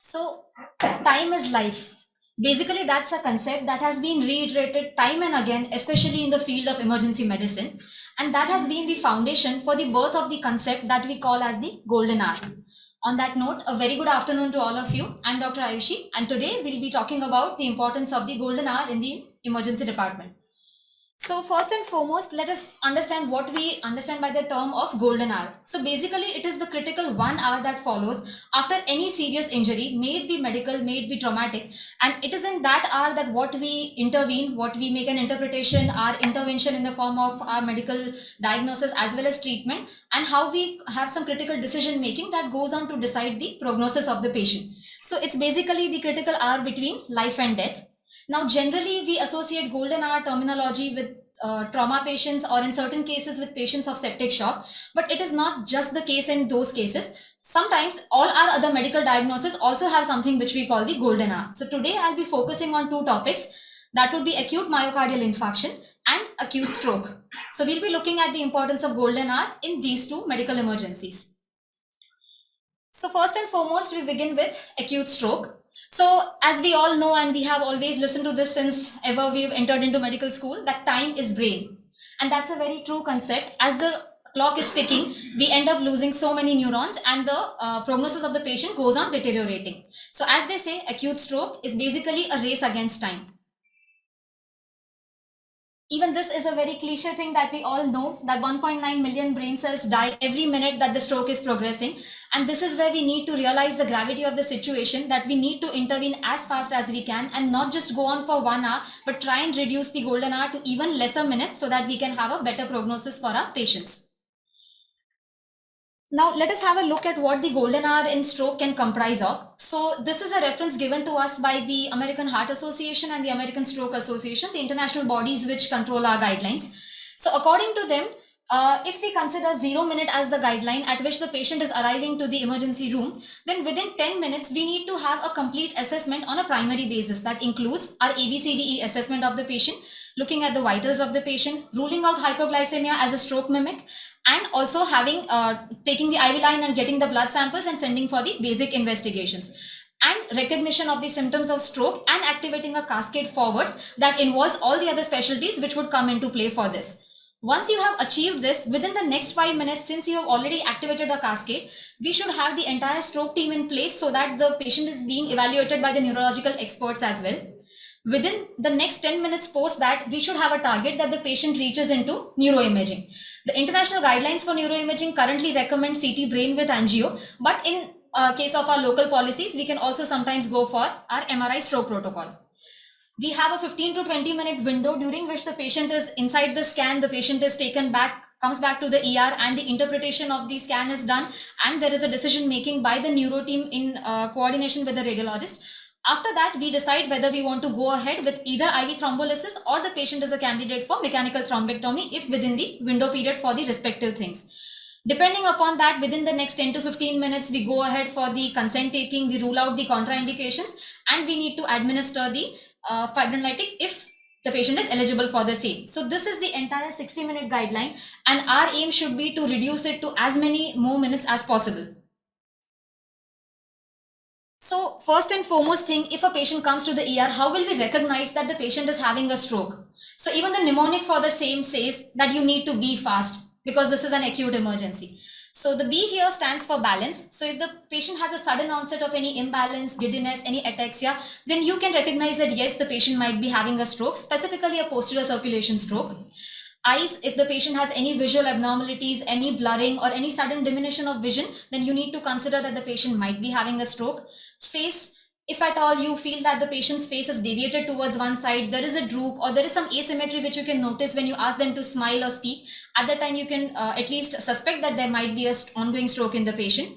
So, time is life. Basically, that's a concept that has been reiterated time and again, especially in the field of emergency medicine. And that has been the foundation for the birth of the concept that we call as the golden hour. On that note, a very good afternoon to all of you. I'm Dr. Aayushi, and today we'll be talking about the importance of the golden hour in the emergency department. So first and foremost, let us understand what we understand by the term of golden hour. So basically, it is the critical 1 hour that follows after any serious injury, may it be medical, may it be traumatic. And it is in that hour that what we intervene, what we make an interpretation, our intervention in the form of our medical diagnosis as well as treatment, and how we have some critical decision making that goes on to decide the prognosis of the patient. So it's basically the critical hour between life and death. Now, generally, we associate golden hour terminology with trauma patients or in certain cases with patients of septic shock, but it is not just the case in those cases. Sometimes all our other medical diagnoses also have something which we call the golden hour. So today I'll be focusing on two topics. That would be acute myocardial infarction and acute stroke. So we'll be looking at the importance of golden hour in these two medical emergencies. So first and foremost, we begin with acute stroke. So as we all know, and we have always listened to this since ever we've entered into medical school, that time is brain. And that's a very true concept. As the clock is ticking, we end up losing so many neurons and the prognosis of the patient goes on deteriorating. So as they say, acute stroke is basically a race against time. Even this is a very cliche thing that we all know, that 1.9 million brain cells die every minute that the stroke is progressing. And this is where we need to realize the gravity of the situation, that we need to intervene as fast as we can and not just go on for 1 hour, but try and reduce the golden hour to even lesser minutes so that we can have a better prognosis for our patients. Now, let us have a look at what the golden hour in stroke can comprise of. So, this is a reference given to us by the American Heart Association and the American Stroke Association, the international bodies which control our guidelines. So, according to them, if we consider 0 minute as the guideline at which the patient is arriving to the emergency room, then within 10 minutes, we need to have a complete assessment on a primary basis. That includes our ABCDE assessment of the patient, looking at the vitals of the patient, ruling out hypoglycemia as a stroke mimic, and also having taking the IV line and getting the blood samples and sending for the basic investigations, and recognition of the symptoms of stroke and activating a cascade forwards that involves all the other specialties which would come into play for this. Once you have achieved this, within the next 5 minutes, since you have already activated a cascade, we should have the entire stroke team in place so that the patient is being evaluated by the neurological experts as well. Within the next 10 minutes post that, we should have a target that the patient reaches into neuroimaging. The international guidelines for neuroimaging currently recommend CT brain with angio, but in case of our local policies, we can also sometimes go for our MRI stroke protocol. We have a 15 to 20 minute window during which the patient is inside the scan, the patient is taken back, comes back to the ER, and the interpretation of the scan is done, and there is a decision making by the neuro team in coordination with the radiologist. After that, we decide whether we want to go ahead with either IV thrombolysis or the patient is a candidate for mechanical thrombectomy if within the window period for the respective things. Depending upon that, within the next 10 to 15 minutes, we go ahead for the consent taking, we rule out the contraindications, and we need to administer the fibrinolytic if the patient is eligible for the same. So this is the entire 60-minute guideline, and our aim should be to reduce it to as many more minutes as possible. So first and foremost thing, if a patient comes to the ER, how will we recognize that the patient is having a stroke? So even the mnemonic for the same says that you need to be fast because this is an acute emergency. So the B here stands for balance. So if the patient has a sudden onset of any imbalance, giddiness, any ataxia, then you can recognize that yes, the patient might be having a stroke, specifically a posterior circulation stroke. Eyes, if the patient has any visual abnormalities, any blurring or any sudden diminution of vision, then you need to consider that the patient might be having a stroke. Face, if at all you feel that the patient's face is deviated towards one side, there is a droop or there is some asymmetry which you can notice when you ask them to smile or speak, at that time you can at least suspect that there might be an ongoing stroke in the patient.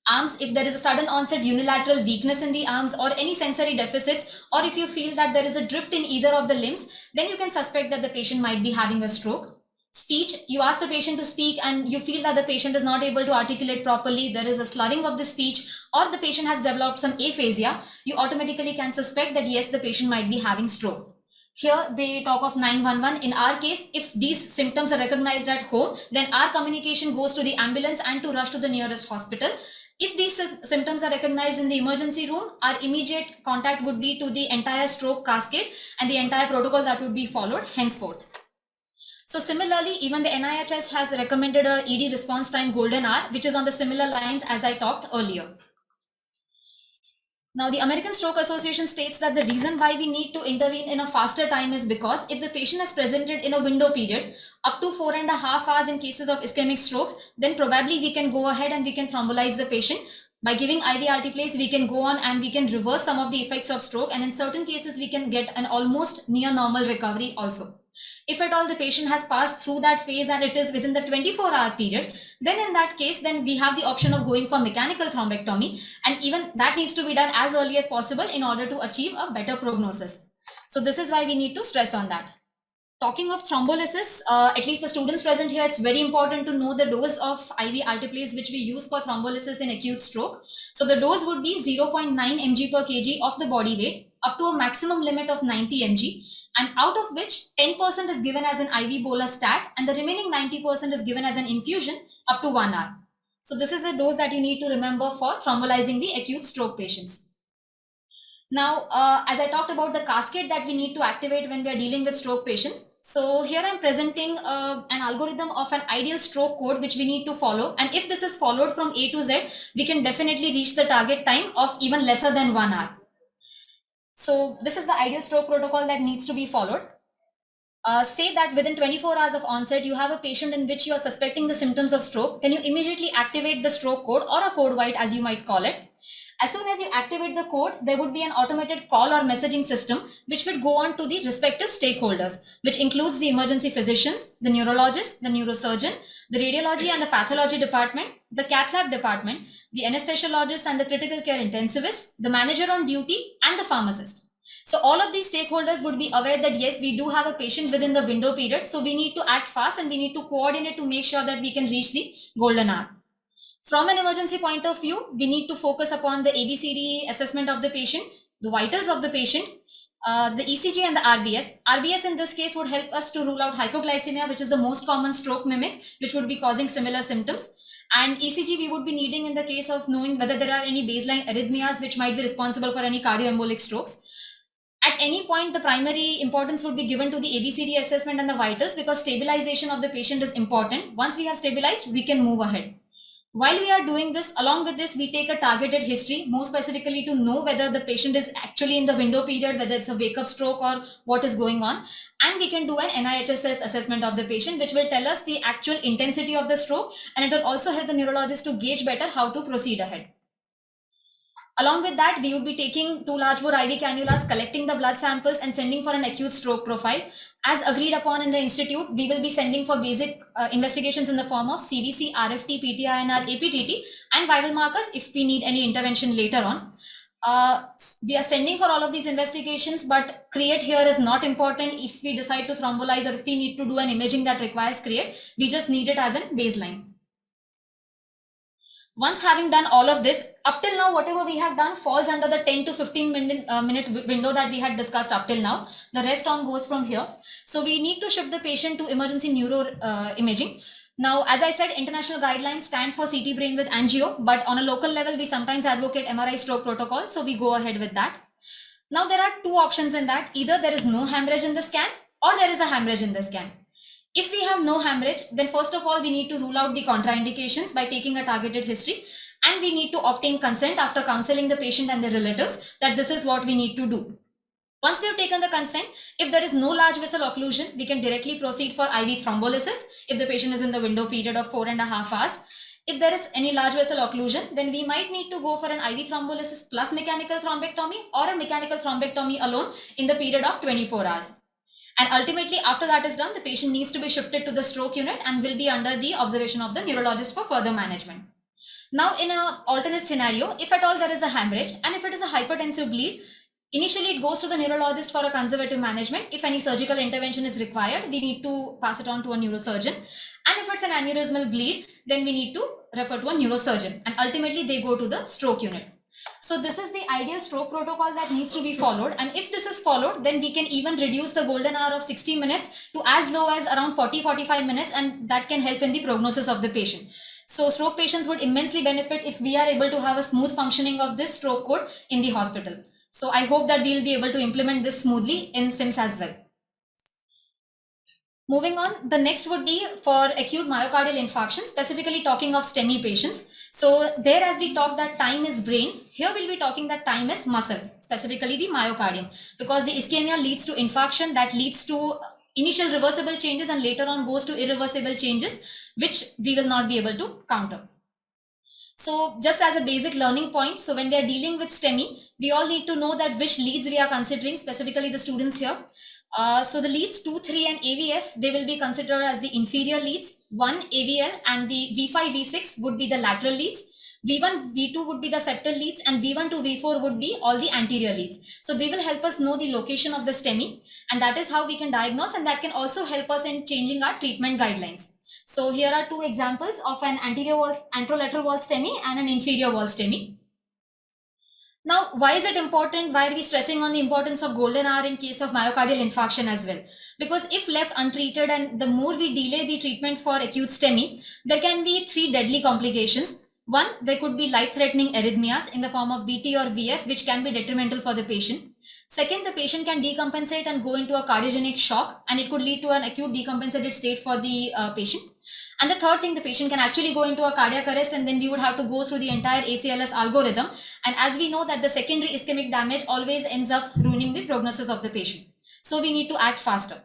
Arms, if there is a sudden onset unilateral weakness in the arms or any sensory deficits, or if you feel that there is a drift in either of the limbs, then you can suspect that the patient might be having a stroke. Speech, you ask the patient to speak and you feel that the patient is not able to articulate properly, there is a slurring of the speech, or the patient has developed some aphasia, you automatically can suspect that yes, the patient might be having stroke. Here they talk of 911. In our case, if these symptoms are recognized at home, then our communication goes to the ambulance and to rush to the nearest hospital. If these symptoms are recognized in the emergency room, our immediate contact would be to the entire stroke cascade and the entire protocol that would be followed henceforth. So similarly, even the NIHS has recommended a ED response time golden hour, which is on the similar lines as I talked earlier. Now, the American Stroke Association states that the reason why we need to intervene in a faster time is because if the patient is presented in a window period up to 4.5 hours in cases of ischemic strokes, then probably we can go ahead and we can thrombolize the patient. By giving IV altiplase, we can go on and we can reverse some of the effects of stroke, and in certain cases, we can get an almost near normal recovery also. If at all the patient has passed through that phase and it is within the 24-hour period, then in that case, then we have the option of going for mechanical thrombectomy, and even that needs to be done as early as possible in order to achieve a better prognosis. So this is why we need to stress on that. Talking of thrombolysis, at least the students present here, it's very important to know the dose of IV altiplase which we use for thrombolysis in acute stroke. So the dose would be 0.9 mg per kg of the body weight up to a maximum limit of 90 mg, and out of which 10% is given as an IV bolus stat and the remaining 90% is given as an infusion up to 1 hour. So this is the dose that you need to remember for thrombolizing the acute stroke patients. Now, as I talked about the cascade that we need to activate when we are dealing with stroke patients. So here I'm presenting an algorithm of an ideal stroke code which we need to follow. And if this is followed from A to Z, we can definitely reach the target time of even lesser than 1 hour. So this is the ideal stroke protocol that needs to be followed. Say that within 24 hours of onset, you have a patient in which you are suspecting the symptoms of stroke, then you immediately activate the stroke code or a code white as you might call it. As soon as you activate the code, there would be an automated call or messaging system which would go on to the respective stakeholders, which includes the emergency physicians, the neurologist, the neurosurgeon, the radiology and the pathology department, the cath lab department, the anesthesiologist and the critical care intensivist, the manager on duty, and the pharmacist. So all of these stakeholders would be aware that yes, we do have a patient within the window period, so we need to act fast and we need to coordinate to make sure that we can reach the golden hour. From an emergency point of view, we need to focus upon the ABCD assessment of the patient, the vitals of the patient, the ECG and the RBS. RBS in this case would help us to rule out hypoglycemia, which is the most common stroke mimic, which would be causing similar symptoms. And ECG we would be needing in the case of knowing whether there are any baseline arrhythmias which might be responsible for any cardioembolic strokes. At any point, the primary importance would be given to the ABCD assessment and the vitals because stabilization of the patient is important. Once we have stabilized, we can move ahead. While we are doing this, along with this, we take a targeted history, more specifically to know whether the patient is actually in the window period, whether it's a wake-up stroke or what is going on. And we can do an NIHSS assessment of the patient, which will tell us the actual intensity of the stroke, and it will also help the neurologist to gauge better how to proceed ahead. Along with that, we would be taking 2 large bore IV cannulas, collecting the blood samples and sending for an acute stroke profile. As agreed upon in the institute, we will be sending for basic investigations in the form of CBC, RFT, PTINR, APTT, and viral markers if we need any intervention later on. We are sending for all of these investigations, but create here is not important. If we decide to thrombolize or if we need to do an imaging that requires create, we just need it as a baseline. Once having done all of this, up till now, whatever we have done falls under the 10 to 15 minute window that we had discussed up till now. The rest on goes from here. So we need to shift the patient to emergency neuro imaging. Now, as I said, international guidelines stand for CT brain with angio, but on a local level, we sometimes advocate MRI stroke protocol. So we go ahead with that. Now, there are two options in that. Either there is no hemorrhage in the scan or there is a hemorrhage in the scan. If we have no hemorrhage, then first of all, we need to rule out the contraindications by taking a targeted history, and we need to obtain consent after counseling the patient and their relatives that this is what we need to do. Once we have taken the consent, if there is no large vessel occlusion, we can directly proceed for IV thrombolysis if the patient is in the window period of 4.5 hours. If there is any large vessel occlusion, then we might need to go for an IV thrombolysis plus mechanical thrombectomy or a mechanical thrombectomy alone in the period of 24 hours. And ultimately, after that is done, the patient needs to be shifted to the stroke unit and will be under the observation of the neurologist for further management. Now, in an alternate scenario, if at all there is a hemorrhage and if it is a hypertensive bleed, initially it goes to the neurologist for a conservative management. If any surgical intervention is required, we need to pass it on to a neurosurgeon. And if it's an aneurysmal bleed, then we need to refer to a neurosurgeon. And ultimately, they go to the stroke unit. So this is the ideal stroke protocol that needs to be followed, and if this is followed, then we can even reduce the golden hour of 60 minutes to as low as around 40-45 minutes, and that can help in the prognosis of the patient. So stroke patients would immensely benefit if we are able to have a smooth functioning of this stroke code in the hospital. So I hope that we'll be able to implement this smoothly in CIMS as well. Moving on, the next would be for acute myocardial infarction, specifically talking of STEMI patients. So there, as we talk that time is brain, here we'll be talking that time is muscle, specifically the myocardium, because the ischemia leads to infarction that leads to initial reversible changes and later on goes to irreversible changes, which we will not be able to counter. So just as a basic learning point, so when we are dealing with STEMI, we all need to know that which leads we are considering, specifically the students here. So the leads 2, 3 and AVF, they will be considered as the inferior leads. 1 AVL and the V5, V6 would be the lateral leads. V1, V2 would be the septal leads, and V1 to V4 would be all the anterior leads. So they will help us know the location of the STEMI, and that is how we can diagnose, and that can also help us in changing our treatment guidelines. So here are two examples of an anterior wall, anterolateral wall STEMI and an inferior wall STEMI. Now, why is it important? Why are we stressing on the importance of golden hour in case of myocardial infarction as well? Because if left untreated and the more we delay the treatment for acute STEMI, there can be 3 deadly complications. One, there could be life-threatening arrhythmias in the form of VT or VF, which can be detrimental for the patient. Second, the patient can decompensate and go into a cardiogenic shock, and it could lead to an acute decompensated state for the patient. And the third thing, the patient can actually go into a cardiac arrest, and then we would have to go through the entire ACLS algorithm. And as we know that the secondary ischemic damage always ends up ruining the prognosis of the patient. So we need to act faster.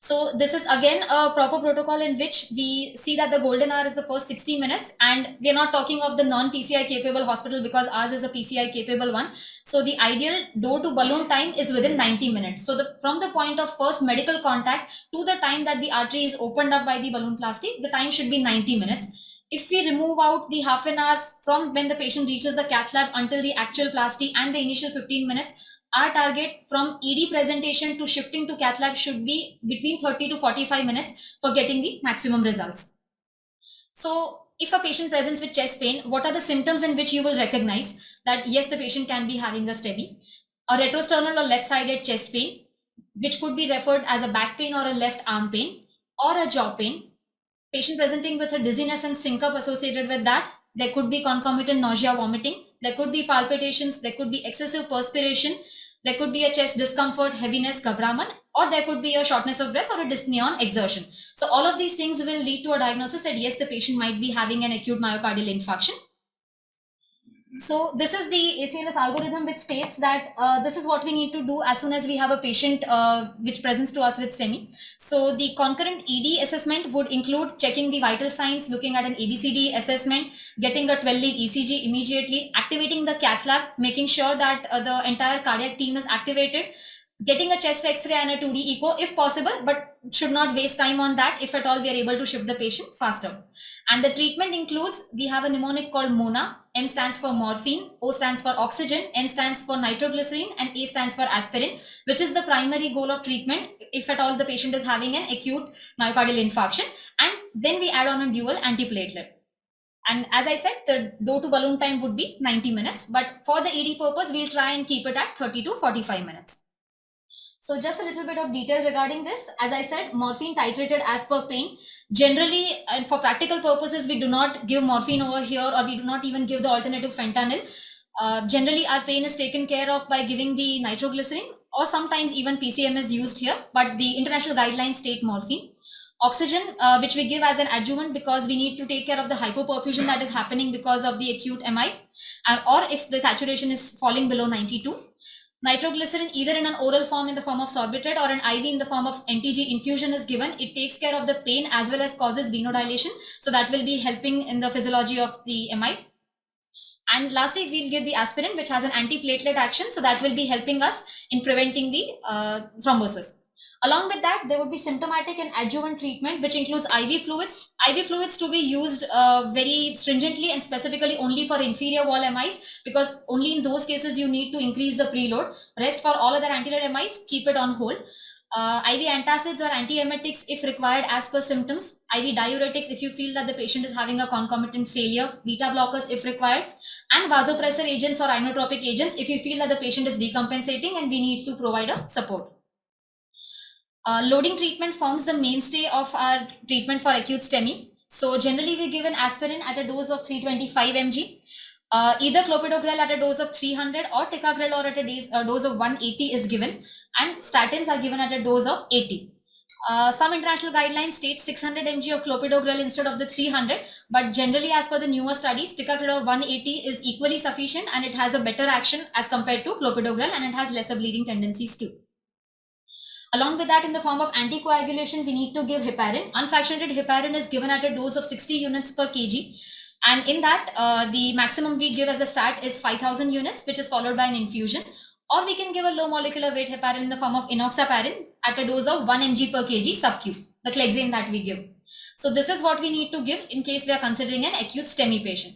So this is again a proper protocol in which we see that the golden hour is the first 60 minutes, and we are not talking of the non-PCI capable hospital because ours is a PCI capable one. So the ideal door to balloon time is within 90 minutes. So from the point of first medical contact to the time that the artery is opened up by the balloon plasty, the time should be 90 minutes. If we remove out the half an hour from when the patient reaches the cath lab until the actual plasty and the initial 15 minutes, our target from ED presentation to shifting to cath lab should be between 30 to 45 minutes for getting the maximum results. So if a patient presents with chest pain, what are the symptoms in which you will recognize that yes, the patient can be having a STEMI? A retrosternal or left-sided chest pain, which could be referred as a back pain or a left arm pain, or a jaw pain. Patient presenting with a dizziness and syncope associated with that. There could be concomitant nausea, vomiting. There could be palpitations. There could be excessive perspiration. There could be a chest discomfort, heaviness, ghabraman, or there could be a shortness of breath or a dyspnea on exertion. So all of these things will lead to a diagnosis that yes, the patient might be having an acute myocardial infarction. So this is the ACLS algorithm, which states that this is what we need to do as soon as we have a patient which presents to us with STEMI. So the concurrent ED assessment would include checking the vital signs, looking at an ABCD assessment, getting a 12-lead ECG immediately, activating the cath lab, making sure that the entire cardiac team is activated, getting a chest x-ray and a 2D echo if possible, but should not waste time on that. If at all we are able to shift the patient faster. And the treatment includes, we have a mnemonic called MONA. M stands for morphine, O stands for oxygen, N stands for nitroglycerin, and A stands for aspirin, which is the primary goal of treatment if at all the patient is having an acute myocardial infarction. And then we add on a dual antiplatelet. And as I said, the door to balloon time would be 90 minutes, but for the ED purpose, we'll try and keep it at 30 to 45 minutes. So just a little bit of detail regarding this. As I said, morphine titrated as per pain. Generally, and for practical purposes, we do not give morphine over here, or we do not even give the alternative fentanyl. Generally, our pain is taken care of by giving the nitroglycerin, or sometimes even PCM is used here, but the international guidelines state morphine. Oxygen, which we give as an adjuvant because we need to take care of the hypoperfusion that is happening because of the acute MI, or if the saturation is falling below 92. Nitroglycerin, either in an oral form in the form of sorbitrate or an IV in the form of NTG infusion is given. It takes care of the pain as well as causes venodilation. So that will be helping in the physiology of the MI. And lastly, we'll give the aspirin, which has an antiplatelet action. So that will be helping us in preventing the thrombosis. Along with that, there would be symptomatic and adjuvant treatment, which includes IV fluids. IV fluids to be used very stringently and specifically only for inferior wall MIs, because only in those cases you need to increase the preload. Rest for all other anterior MIs, keep it on hold. IV antacids or antiemetics if required as per symptoms. IV diuretics if you feel that the patient is having a concomitant failure. Beta blockers if required. And vasopressor agents or inotropic agents if you feel that the patient is decompensating and we need to provide a support. Loading treatment forms the mainstay of our treatment for acute STEMI. So generally we give an aspirin at a dose of 325 mg, either clopidogrel at a dose of 300 or ticagrelor at a dose of 180 is given, and statins are given at a dose of 80. Some international guidelines state 600 mg of clopidogrel instead of the 300, but generally as per the newer studies, ticagrelor 180 is equally sufficient and it has a better action as compared to clopidogrel, and it has lesser bleeding tendencies too. Along with that, in the form of anticoagulation, we need to give heparin. Unfractionated heparin is given at a dose of 60 units per kg. And in that, the maximum we give as a stat is 5,000 units, which is followed by an infusion. Or we can give a low molecular weight heparin in the form of enoxaparin at a dose of 1 mg per kg sub-Q, the Clexane that we give. So this is what we need to give in case we are considering an acute STEMI patient.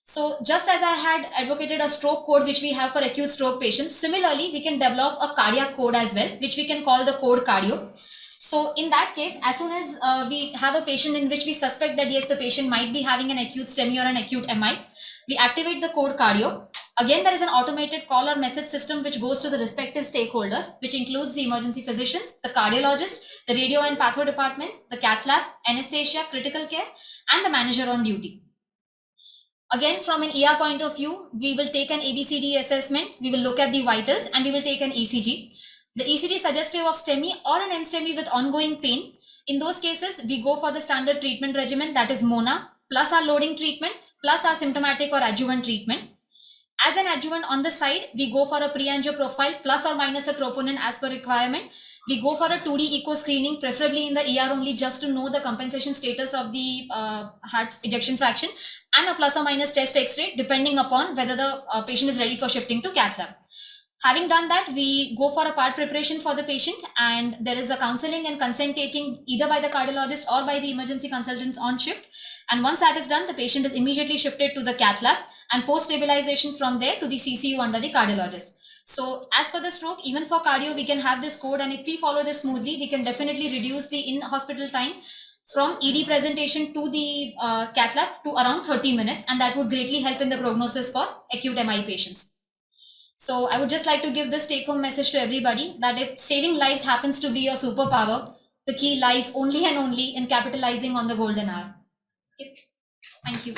So just as I had advocated a stroke code, which we have for acute stroke patients, similarly, we can develop a cardiac code as well, which we can call the code cardio. So in that case, as soon as we have a patient in which we suspect that yes, the patient might be having an acute STEMI or an acute MI, we activate the code cardio. Again, there is an automated call or message system which goes to the respective stakeholders, which includes the emergency physicians, the cardiologist, the radio and patho departments, the cath lab, anesthesia, critical care, and the manager on duty. Again, from an ER point of view, we will take an ABCD assessment, we will look at the vitals, and we will take an ECG. The ECG suggestive of STEMI or an NSTEMI with ongoing pain. In those cases, we go for the standard treatment regimen, that is MONA, plus our loading treatment, plus our symptomatic or adjuvant treatment. As an adjuvant on the side, we go for a pre-angio profile plus or minus a troponin as per requirement. We go for a 2D echo screening, preferably in the ER only, just to know the compensation status of the heart ejection fraction, and a plus or minus chest X-ray, depending upon whether the patient is ready for shifting to cath lab. Having done that, we go for a part preparation for the patient, and there is a counseling and consent taking either by the cardiologist or by the emergency consultants on shift. And once that is done, the patient is immediately shifted to the cath lab, and post stabilization from there to the CCU under the cardiologist. So as per the stroke, even for cardio, we can have this code, and if we follow this smoothly, we can definitely reduce the in-hospital time from ED presentation to the cath lab to around 30 minutes, and that would greatly help in the prognosis for acute MI patients. So I would just like to give this take-home message to everybody that if saving lives happens to be your superpower, the key lies only and only in capitalizing on the golden hour. Okay. Thank you.